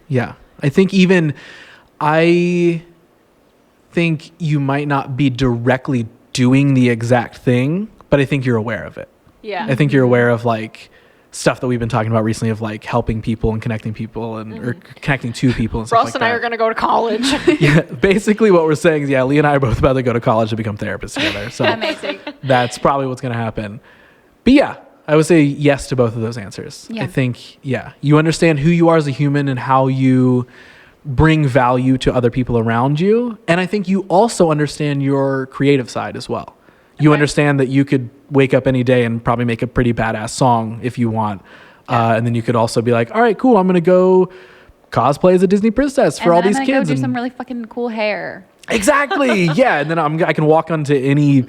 Yeah. I think I think you might not be directly doing the exact thing, but I think you're aware of it. Yeah. I think you're aware of like stuff that we've been talking about recently of like helping people and connecting people and or connecting to people and stuff Ross like and I that. are going to go to college. Yeah, basically what we're saying is, Lee and I are both about to go to college to become therapists together. So Amazing. that's probably what's going to happen. But yeah, I would say yes to both of those answers. Yeah. I think, you understand who you are as a human and how you bring value to other people around you. And I think you also understand your creative side as well. You understand that you could wake up any day and probably make a pretty badass song if you want. And then you could also be like, all right, cool, I'm going to go cosplay as a Disney princess for all these I'm kids. gonna go do and- some really fucking cool hair. Exactly. Yeah. And then I can walk onto any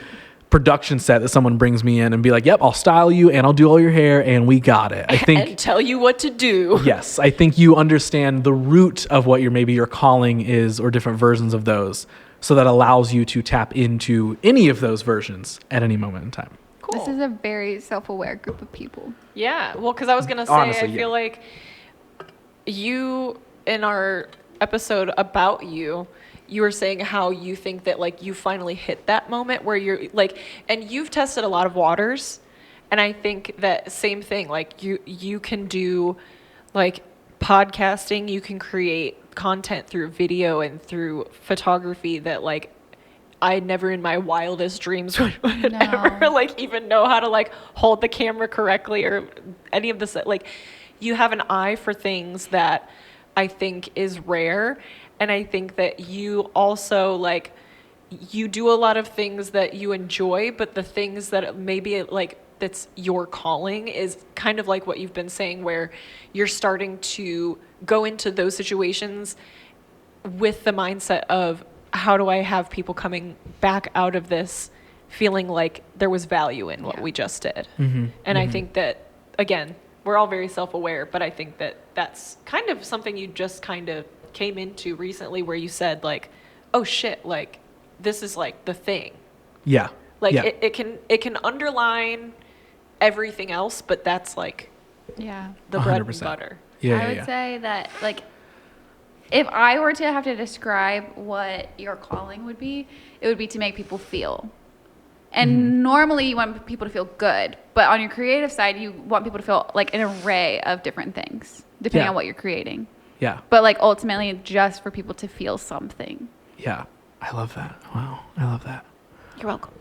production set that someone brings me in and be like, yep, I'll style you and I'll do all your hair and we got it. I think, and tell you what to do. yes, I think you understand the root of what your calling is or different versions of those. So that allows you to tap into any of those versions at any moment in time. Cool. This is a very self-aware group of people. Yeah, well, because I was gonna say, Honestly, I feel like you in our episode about you were saying how you think that like you finally hit that moment where you're like, and you've tested a lot of waters, and I think that same thing. Like you can do like podcasting, you can create content through video and through photography that like I never in my wildest dreams would No. ever like even know how to like hold the camera correctly or any of this. Like you have an eye for things that I think is rare. And I think that you also like, you do a lot of things that you enjoy, but the things that maybe like that's your calling is kind of like what you've been saying, where you're starting to go into those situations with the mindset of how do I have people coming back out of this feeling like there was value in what Yeah. we just did. Mm-hmm. And I think that, again, we're all very self-aware, but I think that that's kind of something you just kind of came into recently where you said like, oh shit, like this is like the thing. Yeah. Like yeah. it can underline everything else, but that's like Yeah. the bread and 100%. butter. yeah. I would say that, like, if I were to have to describe what your calling would be, it would be to make people feel. And normally you want people to feel good, but on your creative side, you want people to feel like an array of different things, depending Yeah. on what you're creating. Yeah. But like ultimately, just for people to feel something. Yeah. I love that. Wow. I love that. You're welcome.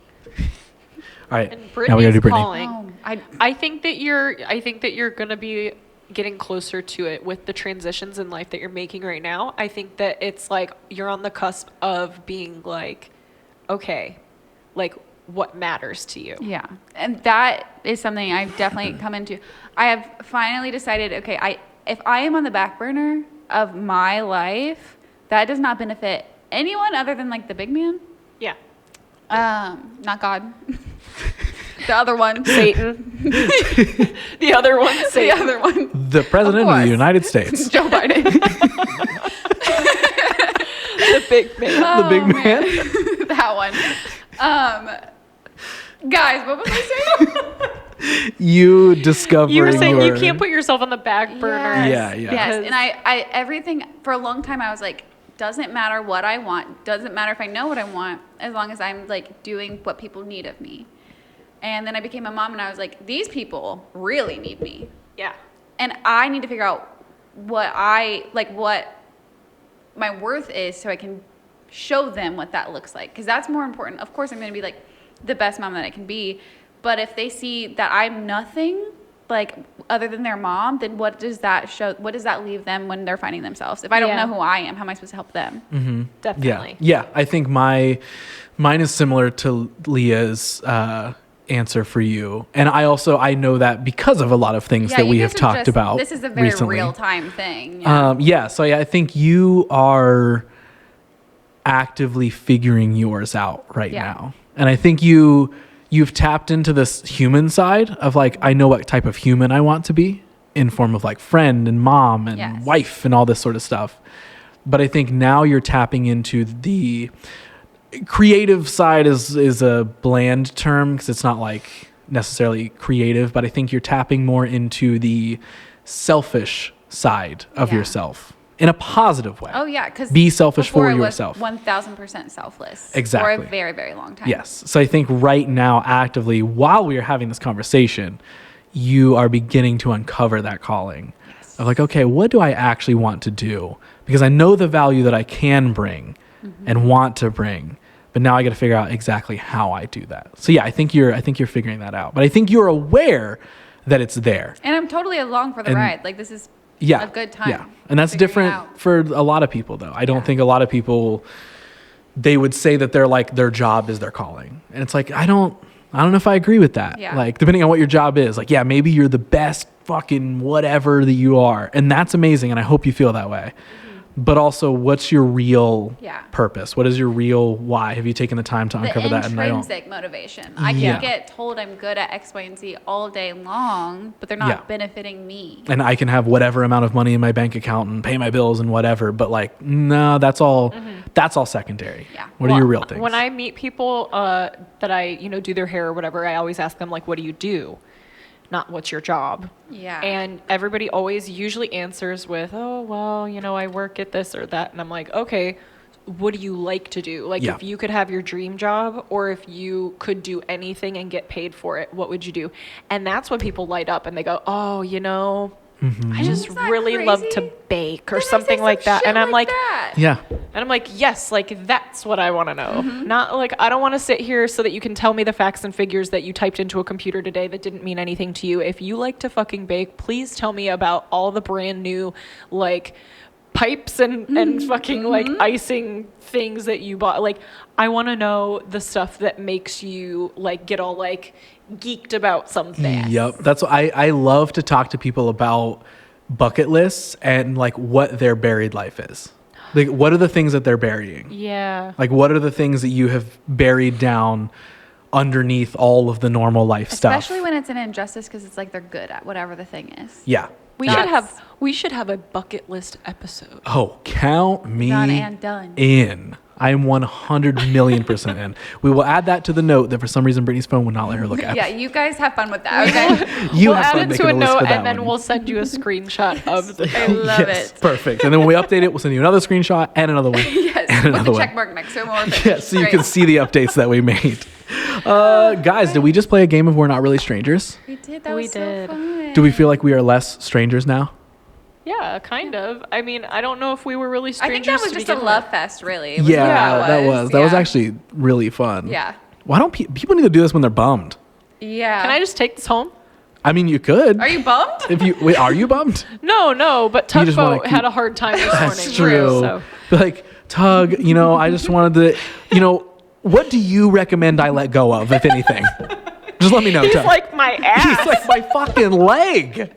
All right. And Now we gotta do Brittany's Brittany. calling. Oh, I think that you're gonna be getting closer to it with the transitions in life that you're making right now. I think that it's like you're on the cusp of being like, okay, like what matters to you. yeah. And that is something I've definitely come into. I have finally decided, okay, if I am on the back burner of my life, that does not benefit anyone other than like the big man. Yeah. Not God. The other one. Satan. The other one, The Satan. other one. The President of the course. United States. Joe Biden. The big man. The big Oh, man. That one. Guys, what was I saying? You discover You were saying you your- can't put yourself on the back burner. Yeah, yeah. Yes, Because- and I everything, for a long time I was like, doesn't matter what I want, doesn't matter if I know what I want, as long as I'm like doing what people need of me. And then I became a mom and I was like, these people really need me. Yeah. And I need to figure out what my worth is so I can show them what that looks like. Because that's more important. Of course, I'm going to be like the best mom that I can be. But if they see that I'm nothing, like other than their mom, then what does that show? What does that leave them when they're finding themselves? If I don't Yeah. know who I am, how am I supposed to help them? Mm-hmm. Definitely. Yeah. I think mine is similar to Leah's answer for you, and I know that because of a lot of things that you we guys have are talked just- about. This is a very recently. real time thing. Yeah. So I think you are. actively figuring yours out right Yeah. now. And I think you've tapped into this human side of like, I know what type of human I want to be in form of like friend and mom and Yes. wife and all this sort of stuff. But I think now you're tapping into the creative side is a bland term because it's not like necessarily creative, but I think you're tapping more into the selfish side of Yeah. yourself in a positive way. Oh yeah, because Be selfish for yourself. 1,000% selfless. Exactly. For a very, very long time. Yes. So I think right now, actively, while we are having this conversation, you are beginning to uncover that calling of like, okay, what do I actually want to do? Because I know the value that I can bring and want to bring, but now I got to figure out exactly how I do that. So yeah, I think you're figuring that out, but I think you're aware that it's there. And I'm totally along for the And- ride. Like this is Yeah. a good time. Yeah. And that's figuring different out. for a lot of people though. I don't Yeah. think a lot of people, they would say that they're like, their job is their calling. And it's like, I don't know if I agree with that. Yeah. Like depending on what your job is, like, yeah, maybe you're the best fucking whatever that you are. And that's amazing. And I hope you feel that way. But also, what's your real Yeah. purpose? What is your real why? Have you taken the time to uncover The that? And I don't. intrinsic motivation. I Yeah. can get told I'm good at X, Y, and Z all day long, but they're not Yeah. benefiting me. And I can have whatever amount of money in my bank account and pay my bills and whatever. But like, no, that's all. That's all secondary. Yeah. What are Well, your real things? When I meet people that I, do their hair or whatever, I always ask them like, what do you do? Not what's your job. Yeah. And everybody always usually answers with, oh, well, I work at this or that. And I'm like, okay, what do you like to do? Like Yeah. if you could have your dream job or if you could do anything and get paid for it, what would you do? And that's when people light up and they go, oh, I just Isn't that really love crazy? to bake or Then I say something some like that. shit And I'm like, that. yeah. and I'm like, yes, like that's what I want to know. Mm-hmm. Not like I don't want to sit here so that you can tell me the facts and figures that you typed into a computer today that didn't mean anything to you. If you like to fucking bake, please tell me about all the brand new like pipes and fucking like icing things that you bought. Like I want to know the stuff that makes you like get all like geeked about something. Yep. That's what I love to talk to people about bucket lists and like what their buried life is. Like what are the things that they're burying? Yeah. Like what are the things that you have buried down underneath all of the normal life stuff? Especially when it's an injustice because it's like they're good at whatever the thing is. Yeah. That's- We should have a bucket list episode. Oh, count me Done and done. in. I am 100,000,000% in. We will add that to the note that for some reason Brittany's phone would not let her look at. Yeah, you guys have fun with that. Okay. You We'll have add fun it making to a list note for that and then one. we'll send you a screenshot of the. I love Yes, it. perfect. And then when we update it, we'll send you another screenshot and another one. Yes, and with another the one. check mark next to it. More Yeah, so you can see the updates that we made. Guys, did we just play a game of We're Not Really Strangers? We did. That We was did. so fun. Do we feel like we are less strangers now? Yeah, kind of. I mean, I don't know if we were really I strangers. think that was to just a begin love with. fest, really. Yeah, that was Yeah. actually really fun. Yeah. Why don't people need to do this when they're bummed? Yeah. Can I just take this home? I mean, you could. Are you bummed? If you wait, are you bummed? No, but You just wanna Tugboat keep- had a hard time this morning. That's true. So. But like Tug, I just wanted to, what do you recommend I let go of, if anything? Just let me know. He's Tug. like my ass. He's like my fucking leg.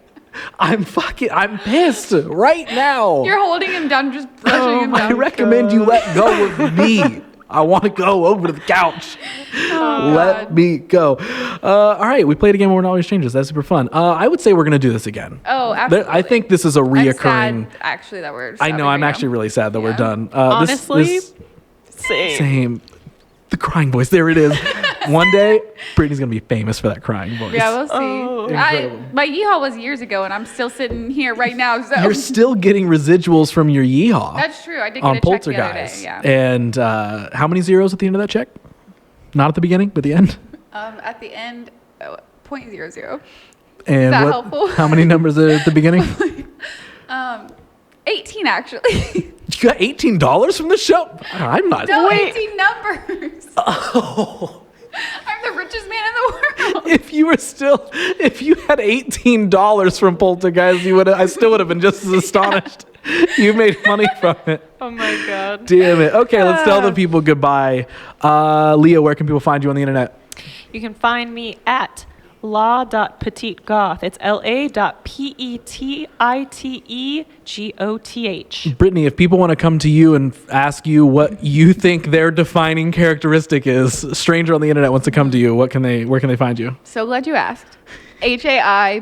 I'm pissed right now. You're holding him down, just brushing him I down. recommend you let go of me. I want to go over to the couch. Let God. me go. All right, we played a game where we're not always strangers. That's super fun. I would say we're gonna do this again. Oh, absolutely. I think this is a I'm reoccurring. sad, actually, that we're. I know. I'm actually really sad that we're Yeah. done. Honestly, same. same. The crying voice. There it is. One day, Brittany's gonna be famous for that crying voice. Yeah, we'll see. Oh. Incredible. My yeehaw was years ago, and I'm still sitting here right now. So You're still getting residuals from your yeehaw. that's true. I did on get a check the other Poltergeist. day. Yeah. And how many zeros at the end of that check? Not at the beginning, but the end. At the end, 0.00. And that what, helpful? how many numbers are at the beginning? 18 actually. You got $18 from the show. I'm not. No, Wait. 18 numbers. Oh. I'm the richest man in the world. If you had $18 from Poltergeist, I still would have been just as astonished. You made money from it. Oh my god. Damn it. Okay, let's tell the people goodbye. Leah, where can people find you on the internet? You can find me at la.petitegoth. It's la.petitegoth. Brittany, if people want to come to you and ask you what you think their defining characteristic is, a stranger on the internet wants to come to you, where can they find you? So glad you asked. HAIBRITTANI,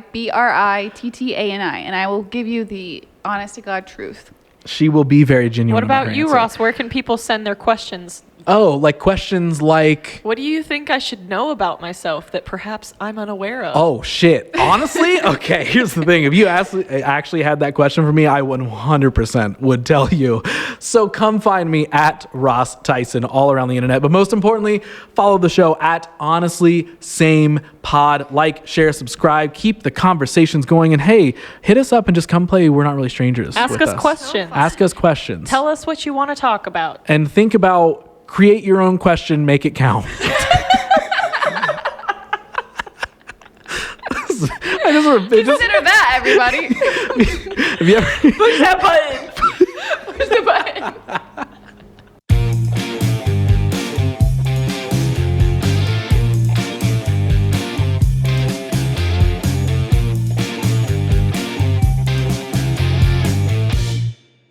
and I will give you the honest to God truth. She will be very genuine. What about about her you, answer. Ross? Where can people send their questions? Oh, like questions like, What do you think I should know about myself that perhaps I'm unaware of? oh shit, honestly? Okay, here's the thing. If you actually had that question for me, I 100% would tell you. So come find me at Ross Tyson all around the internet. But most importantly, follow the show at Honestly Same Pod. Like, share, subscribe, keep the conversations going. And hey, hit us up and just come play We're Not Really Strangers. Ask with us questions. Ask us questions. Tell us what you want to talk about. And think about, create your own question, make it count. Consider that, everybody. Have you ever Push that button. Push the button.